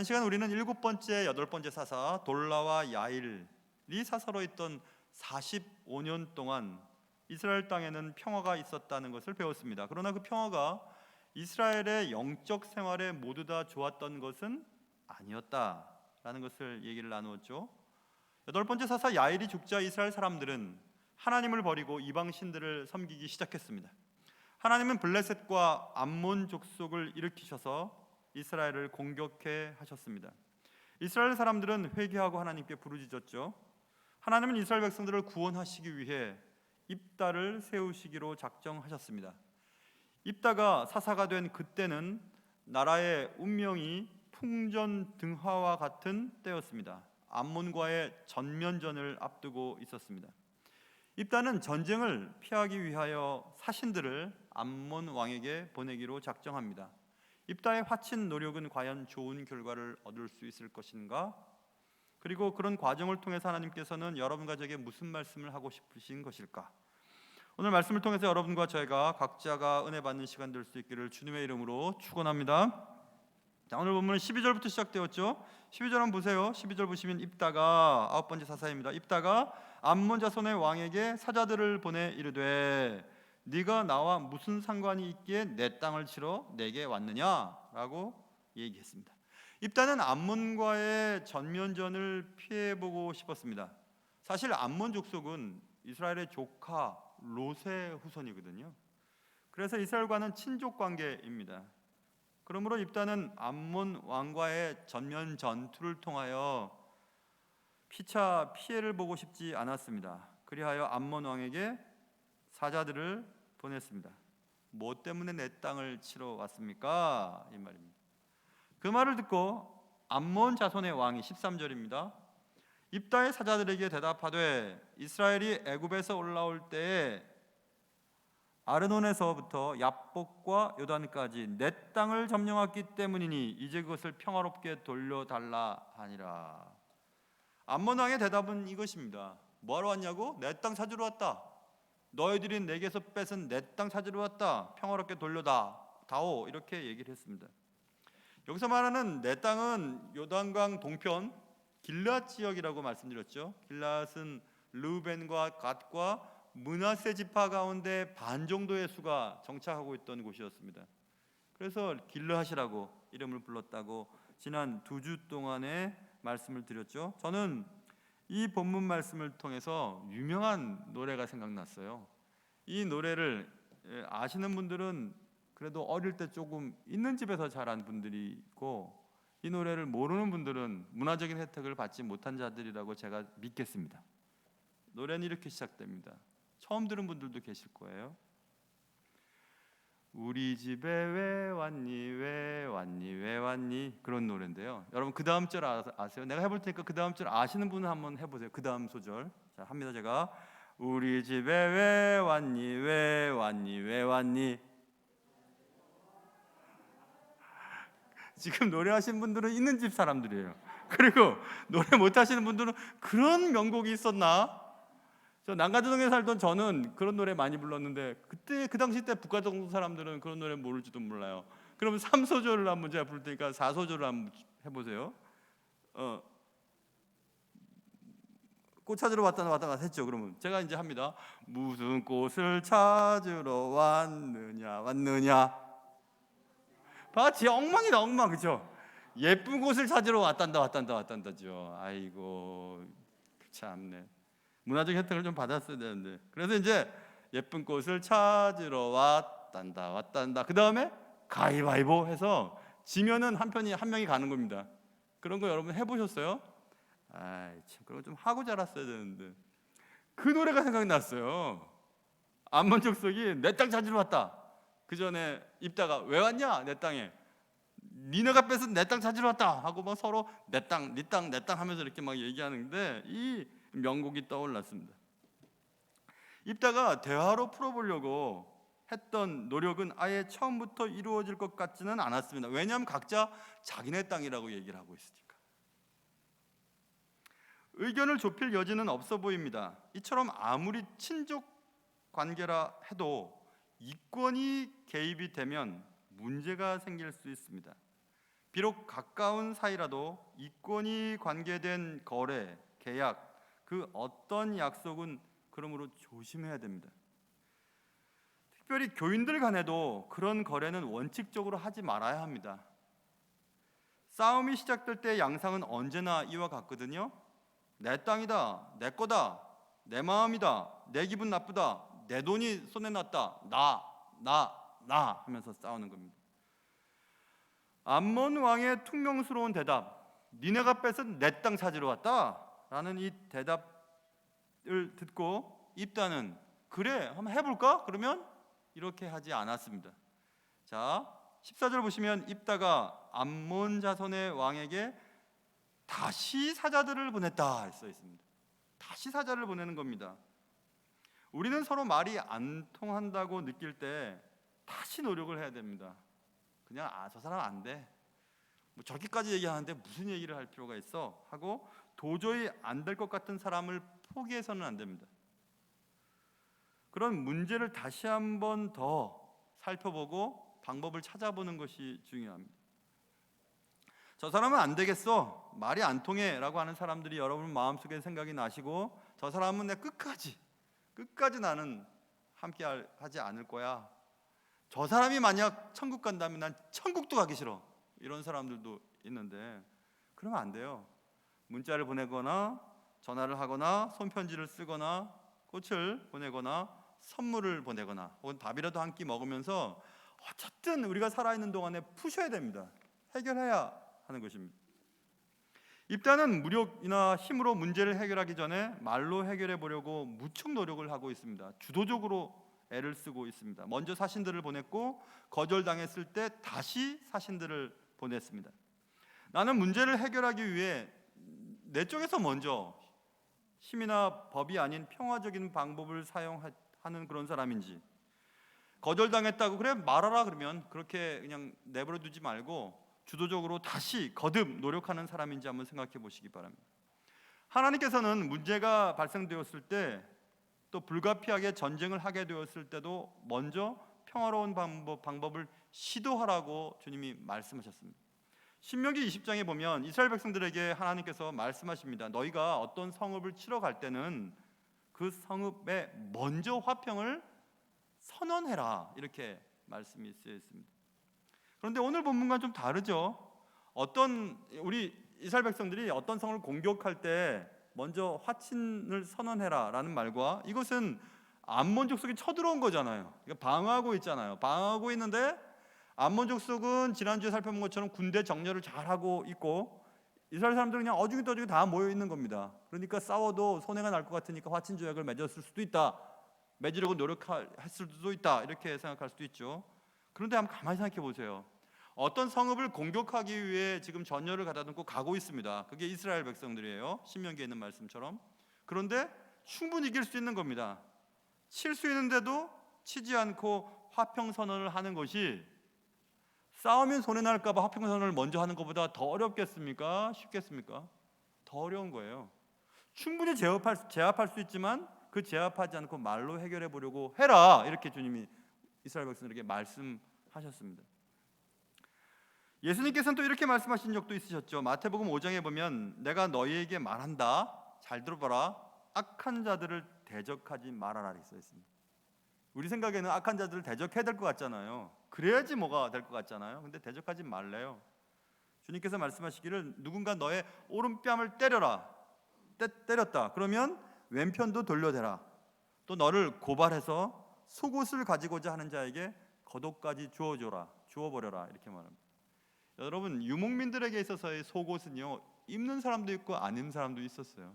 지난 시간 우리는 일곱 번째, 여덟 번째 사사 돌라와 야일이 사사로 있던 45년 동안 이스라엘 땅에는 평화가 있었다는 것을 배웠습니다. 그러나 그 평화가 이스라엘의 영적 생활에 모두 다 좋았던 것은 아니었다라는 것을 얘기를 나누었죠. 여덟 번째 사사 야일이 죽자 이스라엘 사람들은 하나님을 버리고 이방 신들을 섬기기 시작했습니다. 하나님은 블레셋과 암몬 족속을 일으키셔서 이스라엘을 공격해 하셨습니다. 이스라엘 사람들은 회개하고 하나님께 부르짖었죠. 하나님은 이스라엘 백성들을 구원하시기 위해 입다를 세우시기로 작정하셨습니다. 입다가 사사가 된 그때는 나라의 운명이 풍전등화와 같은 때였습니다. 암몬과의 전면전을 앞두고 있었습니다. 입다는 전쟁을 피하기 위하여 사신들을 암몬 왕에게 보내기로 작정합니다. 입다의 화친 노력은 과연 좋은 결과를 얻을 수 있을 것인가? 그리고 그런 과정을 통해서 하나님께서는 여러분과 저에게 무슨 말씀을 하고 싶으신 것일까? 오늘 말씀을 통해서 여러분과 저희가 각자가 은혜 받는 시간 될 수 있기를 주님의 이름으로 축원합니다. 자, 오늘 본문은 12절부터 시작되었죠. 12절 한번 보세요. 12절 보시면 입다가 아홉 번째 사사입니다. 입다가 암몬 자손의 왕에게 사자들을 보내 이르되 네가 나와 무슨 상관이 있기에 내 땅을 치러 내게 왔느냐라고 얘기했습니다. 입다는 암몬과의 전면전을 피해보고 싶었습니다. 사실 암몬 족속은 이스라엘의 조카 롯의 후손이거든요. 그래서 이스라엘과는 친족 관계입니다. 그러므로 입다는 암몬 왕과의 전면 전투를 통하여 피차 피해를 보고 싶지 않았습니다. 그리하여 암몬 왕에게 사자들을 보냈습니다. 뭐 때문에 내 땅을 치러 왔습니까? 이 말입니다. 그 말을 듣고 암몬 자손의 왕이 13절입니다. 입다의 사자들에게 대답하되 이스라엘이 애굽에서 올라올 때에 아르논에서부터 야복과 요단까지 내 땅을 점령했기 때문이니 이제 그것을 평화롭게 돌려달라 하니라. 암몬 왕의 대답은 이것입니다. 뭐하러 왔냐고? 내 땅 찾으러 왔다. 너희들이 내게서 뺏은 내 땅 찾으러 왔다. 평화롭게 돌려다오. 이렇게 얘기를 했습니다. 여기서 말하는 내 땅은 요단강 동편 길앗 지역이라고 말씀드렸죠. 길앗은 르우벤과 갓과 므낫세 지파 가운데 반 정도의 수가 정착하고 있던 곳이었습니다. 그래서 길르앗이라고 이름을 불렀다고 지난 2주 동안의 말씀을 드렸죠. 저는 이 본문 말씀을 통해서 유명한 노래가 생각났어요. 이 노래를 아시는 분들은 그래도 어릴 때 조금 있는 집에서 자란 분들이 있고, 이 노래를 모르는 분들은 문화적인 혜택을 받지 못한 자들이라고 제가 믿겠습니다. 노래는 이렇게 시작됩니다. 처음 들은 분들도 계실 거예요. 우리 집에 왜 왔니 왜 왔니 왜 왔니, 그런 노래인데요. 여러분 그 다음 절 아세요? 내가 해볼 테니까 그 다음 절 아시는 분은 한번 해보세요. 그 다음 소절. 자, 합니다. 제가 우리 집에 왜 왔니 왜 왔니 왜 왔니. 지금 노래하신 분들은 있는 집 사람들이에요. 그리고 노래 못하시는 분들은 그런 명곡이 있었나? 저 난가주동에 살던 저는 그런 노래 많이 불렀는데 그때 그 당시 때 북가동 사람들은 그런 노래 모를지도 몰라요. 그러면 3소절을 한번 제가 부를 테니까 4소절을 한번 해보세요. 꽃 찾으러 왔다 갔다 했죠. 그러면 제가 이제 합니다. 무슨 꽃을 찾으러 왔느냐. 봤지? 엉망이다 엉망. 그렇죠? 예쁜 꽃을 찾으러 왔단다죠. 아이고 참네. 문화적 혜택을 좀 받았어야 되는데. 그래서 이제 예쁜 꽃을 찾으러 왔단다. 그 다음에 가위바위보 해서 지면은 한 명이 가는 겁니다. 그런 거 여러분 해보셨어요? 아이 참, 그런 거 좀 하고 자랐어야 되는데. 그 노래가 생각났어요. 암몬 족속이 내 땅 찾으러 왔다. 그 전에 입다가 왜 왔냐 내 땅에, 니네가 뺏은 내 땅 찾으러 왔다 하고 막 서로 내 땅, 네 땅, 내 땅 하면서 이렇게 막 얘기하는데 이 명곡이 떠올랐습니다. 입다가 대화로 풀어보려고 했던 노력은 아예 처음부터 이루어질 것 같지는 않았습니다. 왜냐하면 각자 자기네 땅이라고 얘기를 하고 있으니까. 의견을 좁힐 여지는 없어 보입니다. 이처럼 아무리 친족 관계라 해도 이권이 개입이 되면 문제가 생길 수 있습니다. 비록 가까운 사이라도 이권이 관계된 거래, 계약, 그 어떤 약속은 그러므로 조심해야 됩니다. 특별히 교인들 간에도 그런 거래는 원칙적으로 하지 말아야 합니다. 싸움이 시작될 때 양상은 언제나 이와 같거든요. 내 땅이다, 내 거다, 내 마음이다, 내 기분 나쁘다, 내 돈이 손에 났다, 나 하면서 싸우는 겁니다. 암몬 왕의 퉁명스러운 대답, 니네가 뺏은 내 땅 찾으러 왔다 라는 이 대답을 듣고 입다는 그래 한번 해볼까? 그러면 이렇게 하지 않았습니다. 자, 14절 보시면 입다가 암몬 자손의 왕에게 다시 사자들을 보냈다 써 있습니다. 다시 사자를 보내는 겁니다. 우리는 서로 말이 안 통한다고 느낄 때 다시 노력을 해야 됩니다. 그냥 저 사람 안 돼, 뭐 저렇게까지 얘기하는데 무슨 얘기를 할 필요가 있어 하고 도저히 안 될 것 같은 사람을 포기해서는 안 됩니다. 그런 문제를 다시 한번 더 살펴보고 방법을 찾아보는 것이 중요합니다. 저 사람은 안 되겠어, 말이 안 통해 라고 하는 사람들이 여러분 마음속에 생각이 나시고 저 사람은 내 끝까지 나는 함께 하지 않을 거야, 저 사람이 만약 천국 간다면 난 천국도 가기 싫어, 이런 사람들도 있는데 그러면 안 돼요. 문자를 보내거나 전화를 하거나 손편지를 쓰거나 꽃을 보내거나 선물을 보내거나 혹은 밥이라도 한 끼 먹으면서 어쨌든 우리가 살아있는 동안에 푸셔야 됩니다. 해결해야 하는 것입니다. 입다는 무력이나 힘으로 문제를 해결하기 전에 말로 해결해 보려고 무척 노력을 하고 있습니다. 주도적으로 애를 쓰고 있습니다. 먼저 사신들을 보냈고 거절당했을 때 다시 사신들을 보냈습니다. 나는 문제를 해결하기 위해 내 쪽에서 먼저 힘이나 법이 아닌 평화적인 방법을 사용하는 그런 사람인지, 거절당했다고 그래 말하라 그러면 그렇게 그냥 내버려 두지 말고 주도적으로 다시 거듭 노력하는 사람인지 한번 생각해 보시기 바랍니다. 하나님께서는 문제가 발생되었을 때 또 불가피하게 전쟁을 하게 되었을 때도 먼저 평화로운 방법을 시도하라고 주님이 말씀하셨습니다. 신명기 20장에 보면 이스라엘 백성들에게 하나님께서 말씀하십니다. 너희가 어떤 성읍을 치러 갈 때는 그 성읍에 먼저 화평을 선언해라, 이렇게 말씀이 쓰여 있습니다. 그런데 오늘 본문과 좀 다르죠. 우리 이스라엘 백성들이 어떤 성을 공격할 때 먼저 화친을 선언해라 라는 말과, 이것은 암몬 족속이 쳐들어온 거잖아요. 그러니까 방어하고 있잖아요. 방어하고 있는데 암몬 족속은 지난주에 살펴본 것처럼 군대 정렬을 잘하고 있고 이스라엘 사람들은 그냥 어중이 다 모여 있는 겁니다. 그러니까 싸워도 손해가 날 것 같으니까 화친 조약을 맺었을 수도 있다, 맺으려고 노력했을 수도 있다, 이렇게 생각할 수도 있죠. 그런데 한번 가만히 생각해 보세요. 어떤 성읍을 공격하기 위해 지금 전열을 가다듬고 가고 있습니다. 그게 이스라엘 백성들이에요. 신명기에 있는 말씀처럼. 그런데 충분히 이길 수 있는 겁니다. 칠 수 있는데도 치지 않고 화평선언을 하는 것이 싸우면 손해날까 봐 화평선언을 먼저 하는 것보다 더 어렵겠습니까? 쉽겠습니까? 더 어려운 거예요. 충분히 제압할 수 있지만 그 제압하지 않고 말로 해결해 보려고 해라, 이렇게 주님이 이스라엘 백성들에게 말씀하셨습니다. 예수님께서는 또 이렇게 말씀하신 적도 있으셨죠. 마태복음 5장에 보면 내가 너희에게 말한다, 잘 들어봐라, 악한 자들을 대적하지 말아라 써 있습니다. 우리 생각에는 악한 자들을 대적해야 될 것 같잖아요. 그래야지 뭐가 될 것 같잖아요. 근데 대적하지 말래요. 주님께서 말씀하시기를 누군가 너의 오른뺨을 때렸다 그러면 왼편도 돌려대라. 또 너를 고발해서 속옷을 가지고자 하는 자에게 겉옷까지 주어버려라, 이렇게 말합니다. 여러분, 유목민들에게 있어서의 속옷은요, 입는 사람도 있고 안 입는 사람도 있었어요.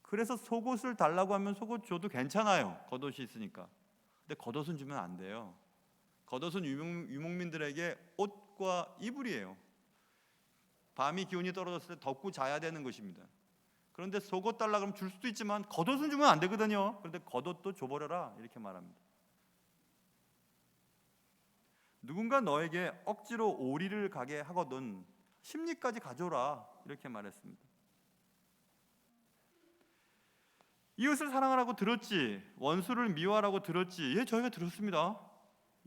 그래서 속옷을 달라고 하면 속옷 줘도 괜찮아요. 겉옷이 있으니까. 근데 겉옷은 주면 안 돼요. 겉옷은 유목민들에게 옷과 이불이에요. 밤이 기온이 떨어졌을 때 덮고 자야 되는 것입니다. 그런데 속옷 달라고 하면 줄 수도 있지만 겉옷은 주면 안 되거든요. 그런데 겉옷도 줘버려라, 이렇게 말합니다. 누군가 너에게 억지로 오리를 가게 하거든 심리까지 가져라, 이렇게 말했습니다. 이웃을 사랑하라고 들었지, 원수를 미워하라고 들었지. 예, 저희가 들었습니다.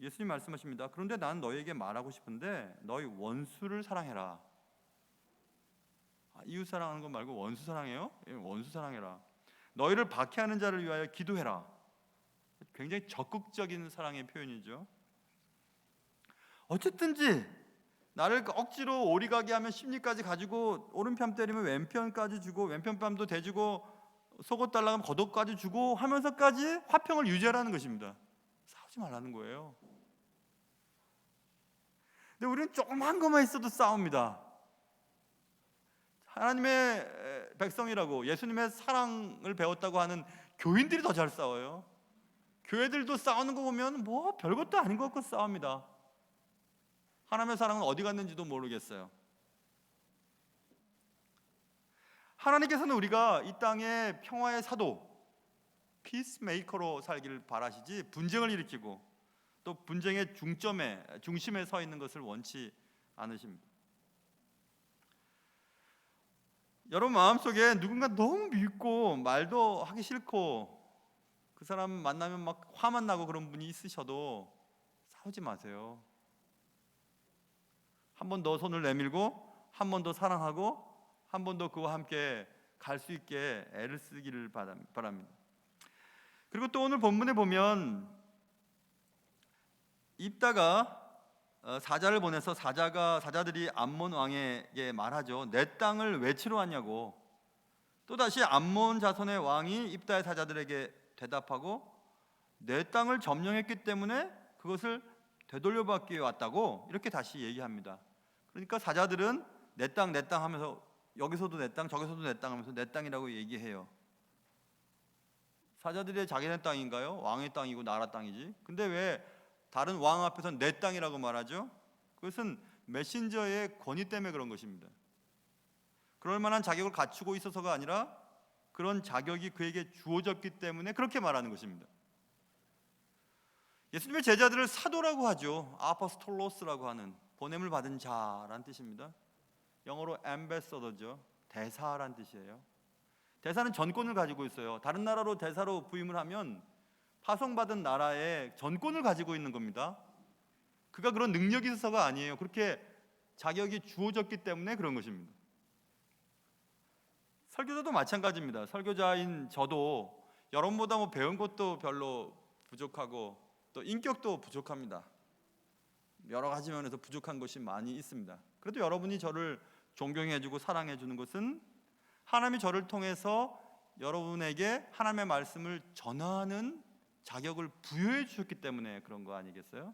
예수님 말씀하십니다. 그런데 나는 너희에게 말하고 싶은데 너희 원수를 사랑해라. 이웃 사랑하는 것 말고 원수 사랑해요? 원수 사랑해라. 너희를 박해하는 자를 위하여 기도해라. 굉장히 적극적인 사랑의 표현이죠. 어쨌든지 나를 억지로 오리가게 하면 심리까지 가지고 오른편 때리면 왼편까지 주고 왼편뺨도 대주고 속옷 달라고 하면 겉옷까지 주고 하면서까지 화평을 유지하라는 것입니다. 싸우지 말라는 거예요. 근데 우리는 조그만 것만 있어도 싸웁니다. 하나님의 백성이라고 예수님의 사랑을 배웠다고 하는 교인들이 더 잘 싸워요. 교회들도 싸우는 거 보면 뭐 별것도 아닌 것 같고 싸웁니다. 하나님의 사랑은 어디 갔는지도 모르겠어요. 하나님께서는 우리가 이 땅의 평화의 사도, 피스메이커로 살기를 바라시지 분쟁을 일으키고 또 분쟁의 중심에 서 있는 것을 원치 않으십니다. 여러분 마음속에 누군가 너무 밉고 말도 하기 싫고 그 사람 만나면 막 화만 나고 그런 분이 있으셔도 싸우지 마세요. 한 번 더 손을 내밀고 한 번 더 사랑하고 한 번 더 그와 함께 갈 수 있게 애를 쓰기를 바랍니다. 그리고 또 오늘 본문에 보면 입다가 사자를 보내서 사자들이 암몬 왕에게 말하죠. 내 땅을 왜 치러 왔냐고. 또다시 암몬 자손의 왕이 입다의 사자들에게 대답하고 내 땅을 점령했기 때문에 그것을 되돌려받기 위해 왔다고 이렇게 다시 얘기합니다. 그러니까 사자들은 내 땅 하면서 여기서도 내 땅 저기서도 내 땅 하면서 내 땅이라고 얘기해요. 사자들의 자기네 땅인가요? 왕의 땅이고 나라 땅이지. 근데 왜 다른 왕 앞에서 내 땅이라고 말하죠? 그것은 메신저의 권위 때문에 그런 것입니다. 그럴 만한 자격을 갖추고 있어서가 아니라 그런 자격이 그에게 주어졌기 때문에 그렇게 말하는 것입니다. 예수님의 제자들을 사도라고 하죠. 아포스톨로스라고 하는 보냄을 받은 자라는 뜻입니다. 영어로 앰베서더죠. 대사라는 뜻이에요. 대사는 전권을 가지고 있어요. 다른 나라로 대사로 부임을 하면 파송받은 나라의 전권을 가지고 있는 겁니다. 그가 그런 능력이 있어서가 아니에요. 그렇게 자격이 주어졌기 때문에 그런 것입니다. 설교자도 마찬가지입니다. 설교자인 저도 여러분보다 뭐 배운 것도 별로 부족하고 또 인격도 부족합니다. 여러 가지 면에서 부족한 것이 많이 있습니다. 그래도 여러분이 저를 존경해주고 사랑해주는 것은 하나님이 저를 통해서 여러분에게 하나님의 말씀을 전하는 자격을 부여해 주셨기 때문에 그런 거 아니겠어요?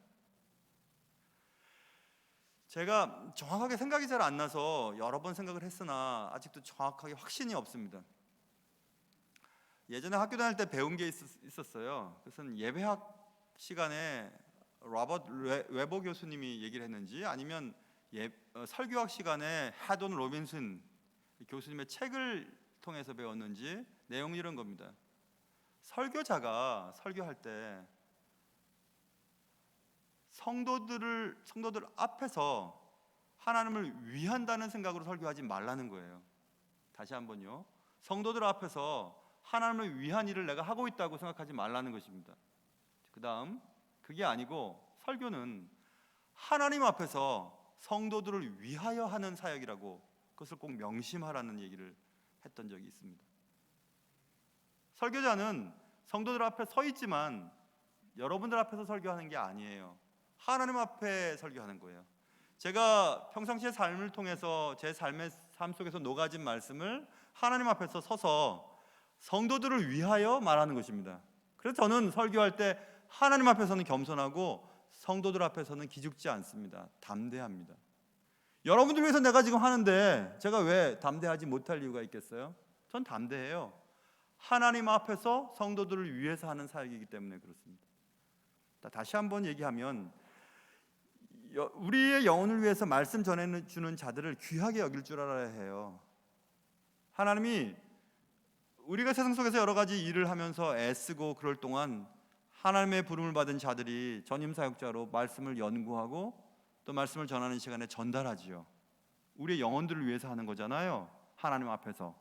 제가 정확하게 생각이 잘 안 나서 여러 번 생각을 했으나 아직도 정확하게 확신이 없습니다. 예전에 학교 다닐 때 배운 게 있었어요. 그것은 예배학 시간에 로버트 웨버 교수님이 얘기를 했는지 아니면 설교학 시간에 하돈 로빈슨 교수님의 책을 통해서 배웠는지 내용이 이런 겁니다. 설교자가 설교할 때 성도들 앞에서 하나님을 위한다는 생각으로 설교하지 말라는 거예요. 다시 한번요. 성도들 앞에서 하나님을 위한 일을 내가 하고 있다고 생각하지 말라는 것입니다. 그 다음 그게 아니고 설교는 하나님 앞에서 성도들을 위하여 하는 사역이라고 그것을 꼭 명심하라는 얘기를 했던 적이 있습니다. 설교자는 성도들 앞에 서 있지만 여러분들 앞에서 설교하는 게 아니에요. 하나님 앞에 설교하는 거예요. 제가 평상시의 삶을 통해서 제 삶 속에서 녹아진 말씀을 하나님 앞에서 서서 성도들을 위하여 말하는 것입니다. 그래서 저는 설교할 때 하나님 앞에서는 겸손하고 성도들 앞에서는 기죽지 않습니다. 담대합니다. 여러분들 위해서 내가 지금 하는데 제가 왜 담대하지 못할 이유가 있겠어요? 전 담대해요. 하나님 앞에서 성도들을 위해서 하는 사역이기 때문에 그렇습니다. 다시 한번 얘기하면 우리의 영혼을 위해서 말씀 전해주는 자들을 귀하게 여길 줄 알아야 해요. 하나님이 우리가 세상 속에서 여러 가지 일을 하면서 애쓰고 그럴 동안 하나님의 부름을 받은 자들이 전임 사역자로 말씀을 연구하고 또 말씀을 전하는 시간에 전달하지요. 우리의 영혼들을 위해서 하는 거잖아요. 하나님 앞에서.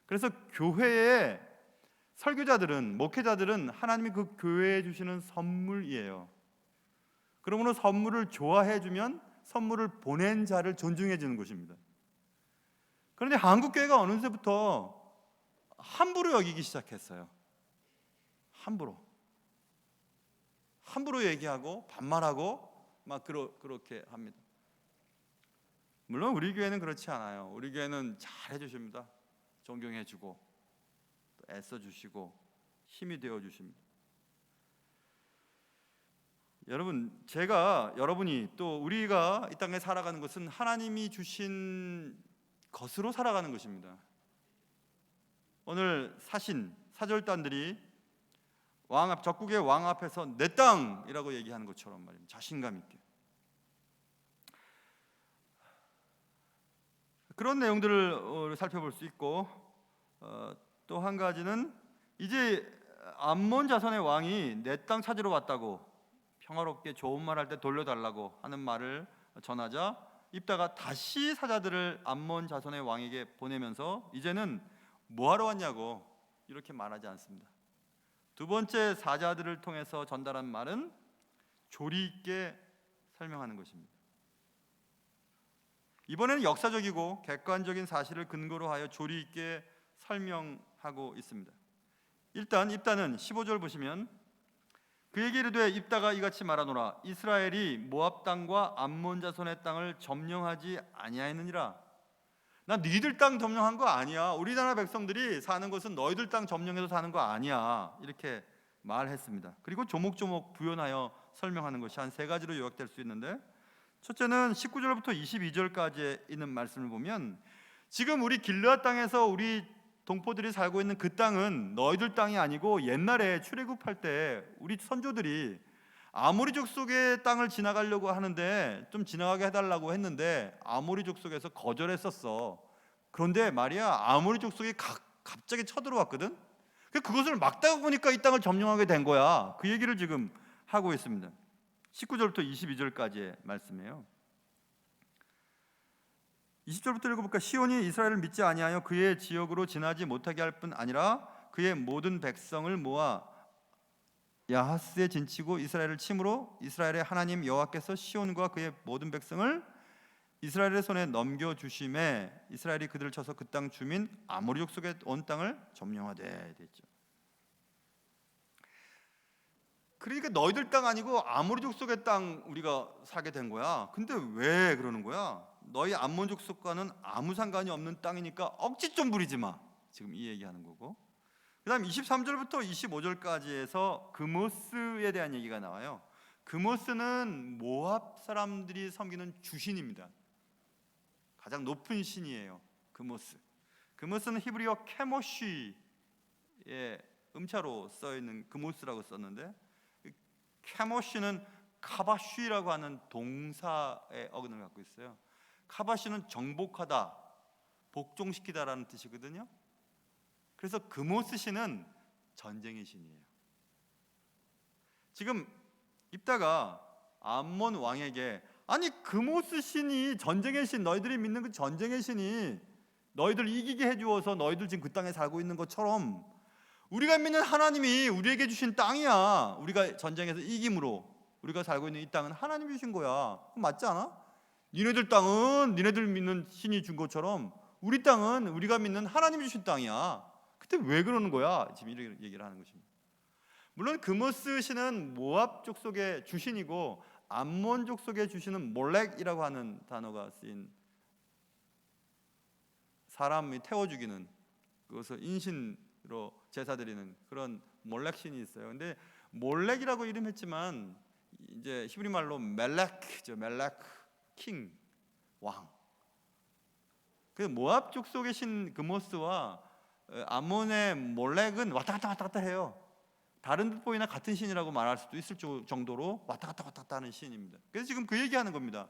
그래서 교회의 설교자들은 목회자들은 하나님이 그 교회에 주시는 선물이에요. 그러므로 선물을 좋아해 주면 선물을 보낸 자를 존중해 주는 것입니다. 그런데 한국 교회가 어느새부터 함부로 여기기 시작했어요. 함부로 얘기하고 반말하고 막 그렇게 합니다. 물론 우리 교회는 그렇지 않아요. 우리 교회는 잘 해주십니다. 존경해주고 또 애써주시고 힘이 되어주십니다. 여러분, 여러분이 또 우리가 이 땅에 살아가는 것은 하나님이 주신 것으로 살아가는 것입니다. 오늘 사절단들이 적국의 왕 앞에서 내 땅이라고 얘기하는 것처럼 말입니다. 자신감 있게. 그런 내용들을 살펴볼 수 있고, 또 한 가지는 이제 암몬 자손의 왕이 내 땅 찾으러 왔다고 평화롭게 좋은 말 할 때 돌려달라고 하는 말을 전하자 입다가 다시 사자들을 암몬 자손의 왕에게 보내면서 이제는 뭐하러 왔냐고 이렇게 말하지 않습니다. 두 번째 사자들을 통해서 전달한 말은 조리 있게 설명하는 것입니다. 이번에는 역사적이고 객관적인 사실을 근거로 하여 조리 있게 설명하고 있습니다. 일단 입다는 15절 보시면 그에게 이르되 입다가 이같이 말하노라 이스라엘이 모압 땅과 암몬 자손의 땅을 점령하지 아니하였느니라. 나 너희들 땅 점령한 거 아니야. 우리나라 백성들이 사는 것은 너희들 땅 점령해서 사는 거 아니야. 이렇게 말했습니다. 그리고 조목조목 부연하여 설명하는 것이 한 세 가지로 요약될 수 있는데, 첫째는 19절부터 22절까지 있는 말씀을 보면 지금 우리 길르앗 땅에서 우리 동포들이 살고 있는 그 땅은 너희들 땅이 아니고 옛날에 출애굽할 때 우리 선조들이 아모리 족속의 땅을 지나가려고 하는데 좀 지나가게 해달라고 했는데 아모리 족속에서 거절했었어. 그런데 말이야 아모리 족속이 갑자기 쳐들어왔거든. 그것을 막다가 보니까 이 땅을 점령하게 된 거야. 그 얘기를 지금 하고 있습니다. 19절부터 22절까지의 말씀이에요. 20절부터 읽어볼까? 시온이 이스라엘을 믿지 아니하여 그의 지역으로 지나지 못하게 할 뿐 아니라 그의 모든 백성을 모아 야하스에 진치고 이스라엘을 침으로 이스라엘의 하나님 여호와께서 시온과 그의 모든 백성을 이스라엘의 손에 넘겨주심에 이스라엘이 그들을 쳐서 그 땅 주민 아모리 족속의 온 땅을 점령하되 됐죠. 그러니까 너희들 땅 아니고 아모리 족속의 땅 우리가 사게 된 거야. 근데 왜 그러는 거야? 너희 암몬 족속과는 아무 상관이 없는 땅이니까 억지 좀 부리지 마. 지금 이 얘기하는 거고. 그다음 23절부터 25절까지에서 그모스에 대한 얘기가 나와요. 그모스는 모압 사람들이 섬기는 주신입니다. 가장 높은 신이에요. 그모스는 히브리어 케모쉬의 음차로 써 있는 그모스라고 썼는데 케모쉬는 카바쉬라고 하는 동사의 어근을 갖고 있어요. 카바쉬는 정복하다, 복종시키다라는 뜻이거든요. 그래서 그모스 신은 전쟁의 신이에요. 지금 입다가 암몬 왕에게 아니 그모스 신이 전쟁의 신, 너희들이 믿는 그 전쟁의 신이 너희들 이기게 해주어서 너희들 지금 그 땅에 살고 있는 것처럼 우리가 믿는 하나님이 우리에게 주신 땅이야. 우리가 전쟁에서 이김으로 우리가 살고 있는 이 땅은 하나님이 주신 거야. 맞지 않아? 니네들 땅은 니네들 믿는 신이 준 것처럼 우리 땅은 우리가 믿는 하나님이 주신 땅이야. 그때 왜 그러는 거야? 지금 이렇게 얘기를 하는 것입니다. 물론 그모스 신은 모압 족속의 주신이고 암몬 족속의 주신은 몰렉이라고 하는 단어가 쓰인 사람이 태워 죽이는 그것을 인신으로 제사 드리는 그런 몰렉 신이 있어요. 근데 몰렉이라고 이름했지만 이제 히브리 말로 멜렉죠. 멜렉 킹 왕. 그 모압 족속의 신 그모스와 암몬의 몰렉은 왔다 갔다 해요. 다른 듯보이나 같은 신이라고 말할 수도 있을 정도로 왔다 갔다 하는 신입니다. 그래서 지금 그 얘기하는 겁니다.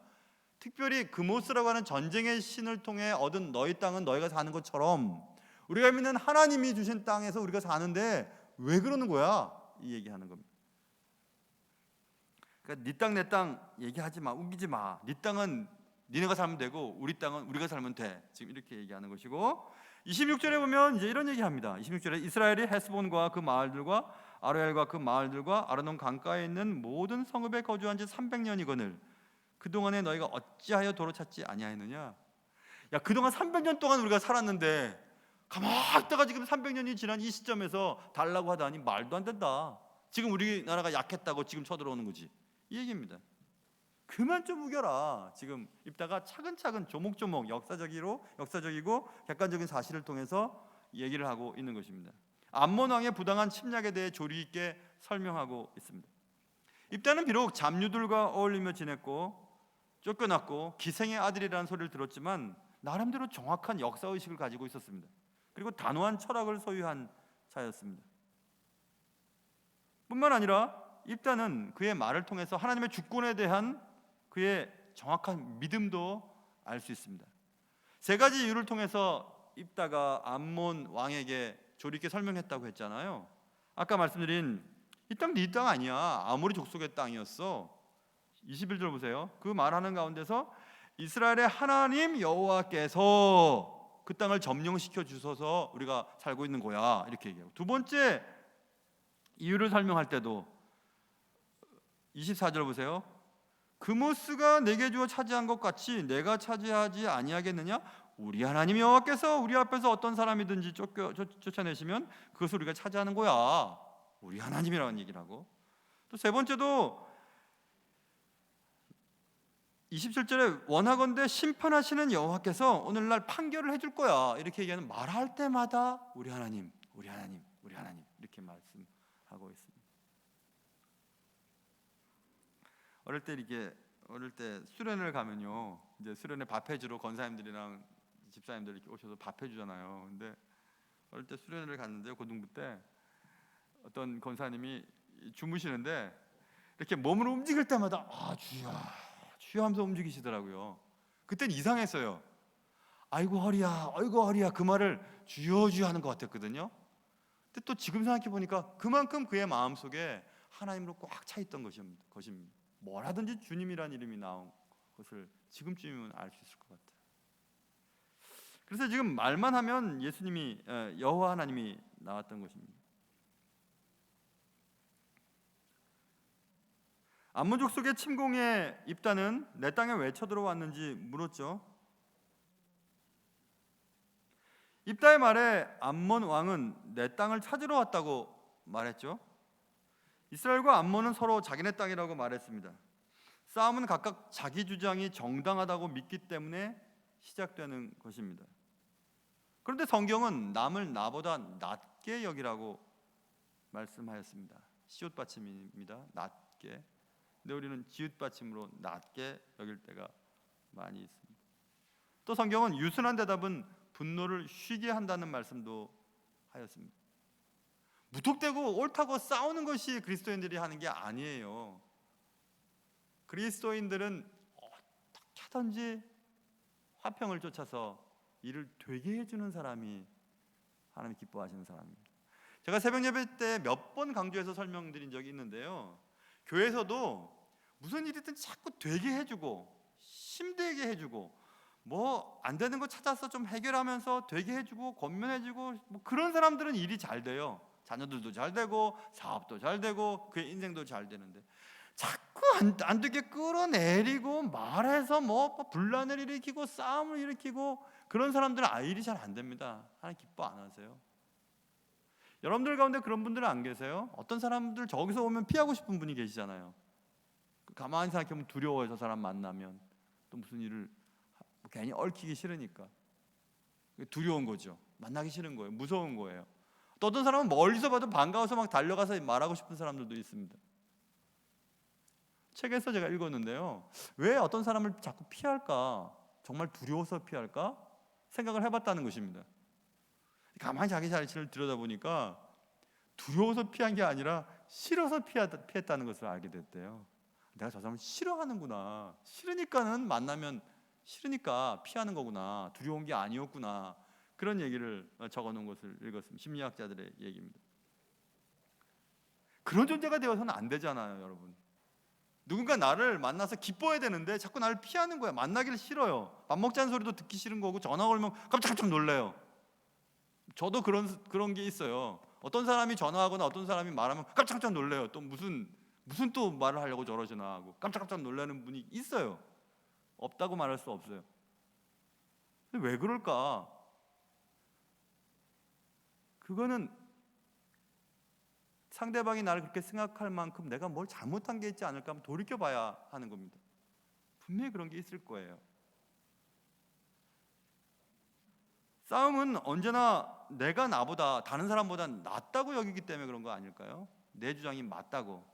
특별히 그모스라고 하는 전쟁의 신을 통해 얻은 너희 땅은 너희가 사는 것처럼 우리가 믿는 하나님이 주신 땅에서 우리가 사는데 왜 그러는 거야? 이 얘기하는 겁니다. 그러니까 네 땅 내 땅 얘기하지 마, 우기지 마. 네 땅은 니네가 살면 되고 우리 땅은 우리가 살면 돼. 지금 이렇게 얘기하는 것이고 26절에 보면 이제 이런 얘기합니다. 26절에 이스라엘이 헤스본과 그 마을들과 아로엘과 그 마을들과 아르논 강가에 있는 모든 성읍에 거주한 지 300년이거늘 그동안에 너희가 어찌하여 도로 찾지 아니하였느냐. 야, 그동안 300년 동안 우리가 살았는데 가만히 있다가 지금 300년이 지난 이 시점에서 달라고 하다니 말도 안 된다. 지금 우리나라가 약했다고 지금 쳐들어오는 거지, 이 얘기입니다. 그만 좀 우겨라. 지금 입다가 차근차근 조목조목 역사적이고 객관적인 사실을 통해서 얘기를 하고 있는 것입니다. 암몬 왕의 부당한 침략에 대해 조리 있게 설명하고 있습니다. 입다는 비록 잡류들과 어울리며 지냈고 쫓겨났고 기생의 아들이라는 소리를 들었지만 나름대로 정확한 역사의식을 가지고 있었습니다. 그리고 단호한 철학을 소유한 자였습니다. 뿐만 아니라 입다는 그의 말을 통해서 하나님의 주권에 대한 그의 정확한 믿음도 알 수 있습니다. 세 가지 이유를 통해서 입다가 암몬 왕에게 조리 있게 설명했다고 했잖아요. 아까 말씀드린 이 땅 네 땅 아니야. 아모리 족속의 땅이었어. 21절 보세요. 그 말하는 가운데서 이스라엘의 하나님 여호와께서 그 땅을 점령시켜 주셔서 우리가 살고 있는 거야, 이렇게 얘기하고, 두 번째 이유를 설명할 때도 24절 보세요. 그모스가 내게 주어 차지한 것 같이 내가 차지하지 아니하겠느냐. 우리 하나님 여호와께서 우리 앞에서 어떤 사람이든지 쫓아내시면 그것을 우리가 차지하는 거야. 우리 하나님이라는 얘기를 하고, 또 세 번째도 27절에 원하건대 심판하시는 여호와께서 오늘날 판결을 해줄 거야, 이렇게 얘기하는, 말할 때마다 우리 하나님, 우리 하나님, 우리 하나님 이렇게 말씀하고 있습니다. 어릴 때 수련을 가면요, 이제 수련회 밥 해주러 권사님들이랑 집사님들 이렇게 오셔서 밥 해주잖아요. 근데 어릴 때 수련회를 갔는데 고등부 때 어떤 권사님이 주무시는데 이렇게 몸을 움직일 때마다 주여 주여 하면서 움직이시더라고요. 그땐 이상했어요. 아이고 허리야, 아이고 허리야, 그 말을 주여 주여 하는 것 같았거든요. 근데 또 지금 생각해 보니까 그만큼 그의 마음속에 하나님으로 꽉 차 있던 것입니다. 뭐라든지 주님이란 이름이 나온 것을 지금쯤이면 알 수 있을 것 같아요. 그래서 지금 말만 하면 예수님이 여호와 하나님이 나왔던 것입니다. 암몬 족속의 침공에 입다는 내 땅에 왜 쳐들어왔는지 물었죠. 입다의 말에 암몬 왕은 내 땅을 찾으러 왔다고 말했죠. 이스라엘과 암몬은 서로 자기네 땅이라고 말했습니다. 싸움은 각각 자기 주장이 정당하다고 믿기 때문에 시작되는 것입니다. 그런데 성경은 남을 나보다 낮게 여기라고 말씀하였습니다. 시옷 받침입니다. 낮게. 근데 우리는 지읒 받침으로 낮게 여길 때가 많이 있습니다. 또 성경은 유순한 대답은 분노를 쉬게 한다는 말씀도 하였습니다. 무턱대고 옳다고 싸우는 것이 그리스도인들이 하는 게 아니에요. 그리스도인들은 어떻게 하든지 화평을 쫓아서 이를 되게 해주는 사람이 하나님 기뻐하시는 사람입니다. 제가 새벽 예배 때 몇 번 강조해서 설명드린 적이 있는데요, 교회에서도 무슨 일이든 자꾸 되게 해주고 힘들게 해주고 뭐 안 되는 거 찾아서 좀 해결하면서 되게 해주고 권면해주고 뭐 그런 사람들은 일이 잘 돼요. 자녀들도 잘 되고 사업도 잘 되고 그의 인생도 잘 되는데, 자꾸 안 되게 끌어내리고 말해서 뭐 분란을 일으키고 싸움을 일으키고 그런 사람들은 일이 잘 안 됩니다. 하나님 기뻐 안 하세요. 여러분들 가운데 그런 분들은 안 계세요? 어떤 사람들 저기서 오면 피하고 싶은 분이 계시잖아요. 가만히 생각해보면 두려워요. 저 사람 만나면 또 무슨 일을 괜히 얽히기 싫으니까 두려운 거죠. 만나기 싫은 거예요. 무서운 거예요. 또 어떤 사람은 멀리서 봐도 반가워서 막 달려가서 말하고 싶은 사람들도 있습니다. 책에서 제가 읽었는데요, 왜 어떤 사람을 자꾸 피할까? 정말 두려워서 피할까? 생각을 해봤다는 것입니다. 가만히 자기 자신을 들여다보니까 두려워서 피한 게 아니라 싫어서 피했다는 것을 알게 됐대요. 내가 저 사람을 싫어하는구나, 싫으니까는 만나면 싫으니까 피하는 거구나, 두려운 게 아니었구나, 그런 얘기를 적어놓은 것을 읽었습니다. 심리학자들의 얘기입니다. 그런 존재가 되어서는 안 되잖아요, 여러분. 누군가 나를 만나서 기뻐해야 되는데 자꾸 나를 피하는 거야. 만나기를 싫어요. 밥 먹자는 소리도 듣기 싫은 거고 전화 걸면 깜짝깜짝 놀래요. 저도 그런 게 있어요. 어떤 사람이 전화하거나 어떤 사람이 말하면 깜짝깜짝 놀래요. 또 무슨 또 말을 하려고 저러시나 하고 깜짝깜짝 놀라는 분이 있어요. 없다고 말할 수 없어요. 근데 왜 그럴까? 그거는 상대방이 나를 그렇게 생각할 만큼 내가 뭘 잘못한 게 있지 않을까 하면 돌이켜봐야 하는 겁니다. 분명히 그런 게 있을 거예요. 싸움은 언제나 내가 나보다 다른 사람보다 낫다고 여기기 때문에 그런 거 아닐까요? 내 주장이 맞다고,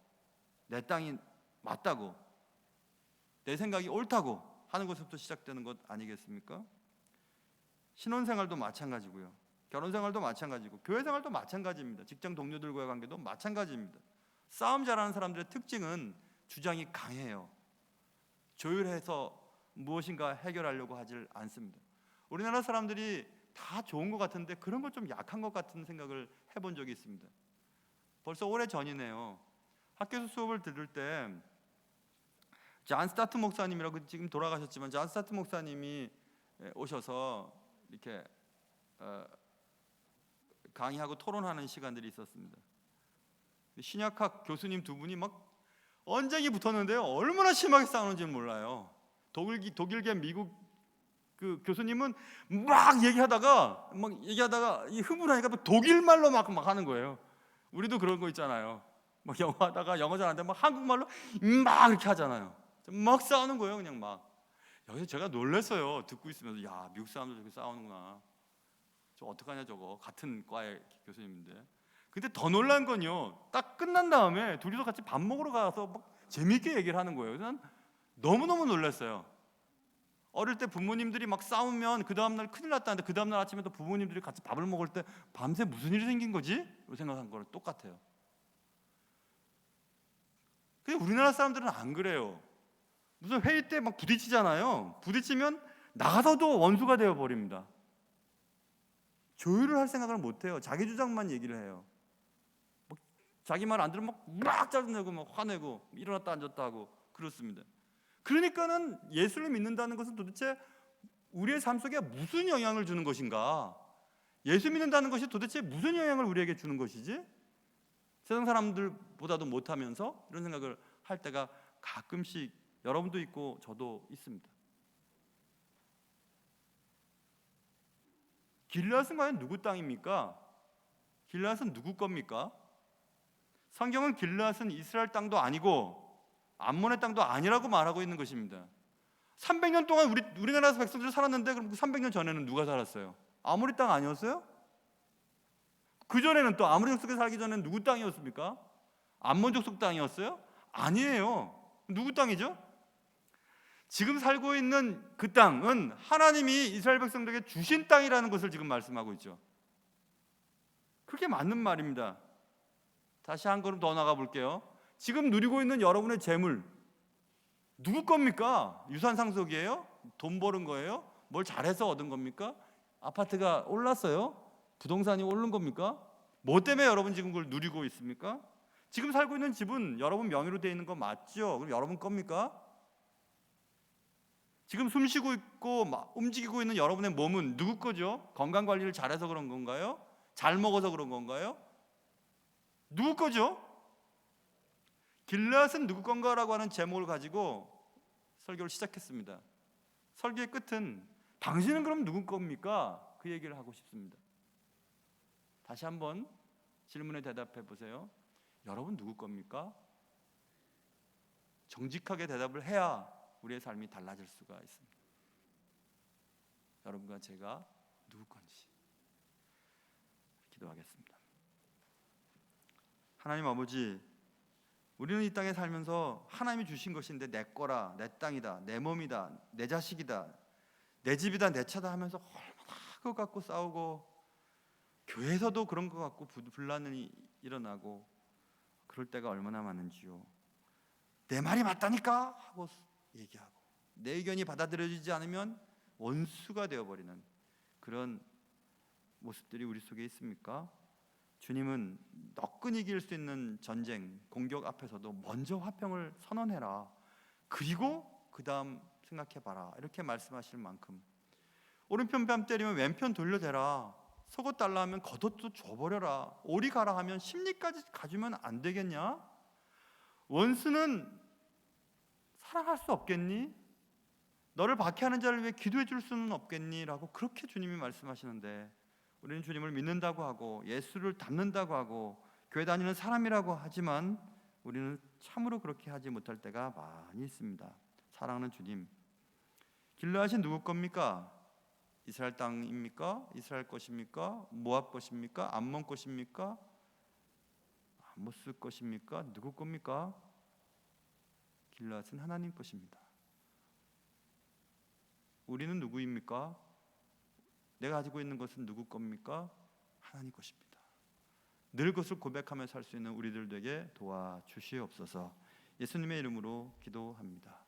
내 땅이 맞다고, 내 생각이 옳다고 하는 것부터 시작되는 것 아니겠습니까? 신혼생활도 마찬가지고요, 결혼생활도 마찬가지고, 교회생활도 마찬가지입니다. 직장 동료들과의 관계도 마찬가지입니다. 싸움 잘하는 사람들의 특징은 주장이 강해요. 조율해서 무엇인가 해결하려고 하질 않습니다. 우리나라 사람들이 다 좋은 것 같은데 그런 것 좀 약한 것 같은 생각을 해본 적이 있습니다. 벌써 오래 전이네요. 학교에서 수업을 들을 때 잔 스타트 목사님이라고 지금 돌아가셨지만 잔 스타트 목사님이 오셔서 이렇게 강의하고 토론하는 시간들이 있었습니다. 신약학 교수님 두 분이 막 언쟁이 붙었는데요, 얼마나 심하게 싸우는지는 몰라요. 독일계 미국 그 교수님은 막 얘기하다가 이 흥분하니까 독일 말로 막 하는 거예요. 우리도 그런 거 있잖아요. 막 영어 하다가 영어 잘 안 되면 막 한국말로 막 이렇게 하잖아요. 막 싸우는 거예요, 그냥 막. 여기서 제가 놀랐어요. 듣고 있으면서 야, 미국 사람들 저렇게 싸우는구나. 저 어떡하냐 저거. 같은 과의 교수님인데. 근데 더 놀란 건요, 딱 끝난 다음에 둘이서 같이 밥 먹으러 가서 막 재밌게 얘기를 하는 거예요. 그래서 너무너무 놀랐어요. 어릴 때 부모님들이 막 싸우면 그 다음날 큰일 났다는데 그 다음날 아침에 또 부모님들이 같이 밥을 먹을 때 밤새 무슨 일이 생긴 거지? 이렇게 생각한 거랑 똑같아요. 근데 우리나라 사람들은 안 그래요. 무슨 회의 때 막 부딪히잖아요. 부딪히면 나가서도 원수가 되어버립니다. 조율을 할 생각을 못해요. 자기 주장만 얘기를 해요. 자기 말 안 들으면 막 짜증내고 막 화내고 일어났다 앉았다 하고 그렇습니다. 그러니까는 예수를 믿는다는 것은 도대체 우리의 삶 속에 무슨 영향을 주는 것인가? 예수 믿는다는 것이 도대체 무슨 영향을 우리에게 주는 것이지? 세상 사람들보다도 못하면서 이런 생각을 할 때가 가끔씩 여러분도 있고 저도 있습니다. 길앗은 과연 누구 땅입니까? 길앗은 누구 겁니까? 성경은 길앗은 이스라엘 땅도 아니고 암몬의 땅도 아니라고 말하고 있는 것입니다. 300년 동안 우리나라 백성들이 살았는데 그럼 300년 전에는 누가 살았어요? 아모리 땅 아니었어요? 그 전에는 또 아모리 족속에 살기 전에는 누구 땅이었습니까? 암몬 족속 땅이었어요? 아니에요. 누구 땅이죠? 지금 살고 있는 그 땅은 하나님이 이스라엘 백성들에게 주신 땅이라는 것을 지금 말씀하고 있죠. 그게 맞는 말입니다. 다시 한 걸음 더 나가 볼게요. 지금 누리고 있는 여러분의 재물 누구 겁니까? 유산 상속이에요? 돈 버는 거예요? 뭘 잘해서 얻은 겁니까? 아파트가 올랐어요? 부동산이 오른 겁니까? 뭐 때문에 여러분 지금 그걸 누리고 있습니까? 지금 살고 있는 집은 여러분 명의로 되어 있는 거 맞죠? 그럼 여러분 겁니까? 지금 숨 쉬고 있고 움직이고 있는 여러분의 몸은 누구 거죠? 건강 관리를 잘해서 그런 건가요? 잘 먹어서 그런 건가요? 누구 거죠? 길앗은 누구 건가라고 하는 제목을 가지고 설교를 시작했습니다. 설교의 끝은 당신은 그럼 누구 겁니까? 그 얘기를 하고 싶습니다. 다시 한번 질문에 대답해 보세요. 여러분 누구 겁니까? 정직하게 대답을 해야 우리의 삶이 달라질 수가 있습니다. 여러분과 제가 누구 건지 기도하겠습니다. 하나님 아버지, 우리는 이 땅에 살면서 하나님이 주신 것인데 내 거라, 내 땅이다, 내 몸이다, 내 자식이다, 내 집이다, 내 차다 하면서 얼마나 그거 갖고 싸우고, 교회에서도 그런 거 갖고 분란이 일어나고 그럴 때가 얼마나 많은지요. 내 말이 맞다니까 하고 얘기하고 내 의견이 받아들여지지 않으면 원수가 되어버리는 그런 모습들이 우리 속에 있습니까? 주님은 너끈히 이길 수 있는 전쟁, 공격 앞에서도 먼저 화평을 선언해라. 그리고 그 다음 생각해봐라. 이렇게 말씀하실 만큼 오른편 뺨 때리면 왼편 돌려대라. 속옷 달라 하면 겉옷도 줘버려라. 오리 가라 하면 심리까지 가지면 안 되겠냐? 원수는 사랑할 수 없겠니? 너를 박해하는 자를 위해 기도해 줄 수는 없겠니? 라고 그렇게 주님이 말씀하시는데, 우리는 주님을 믿는다고 하고 예수를 닮는다고 하고 교회 다니는 사람이라고 하지만 우리는 참으로 그렇게 하지 못할 때가 많이 있습니다. 사랑하는 주님, 길르앗이 누구 겁니까? 이스라엘 땅입니까? 이스라엘 것입니까? 모압 것입니까? 암몬 것입니까? 아모스 것입니까? 누구 겁니까? 길르앗은 하나님 것입니다. 우리는 누구입니까? 내가 가지고 있는 것은 누구 겁니까? 하나님 것입니다. 늘 그것을 고백하며 살 수 있는 우리들 되게 도와주시옵소서. 예수님의 이름으로 기도합니다.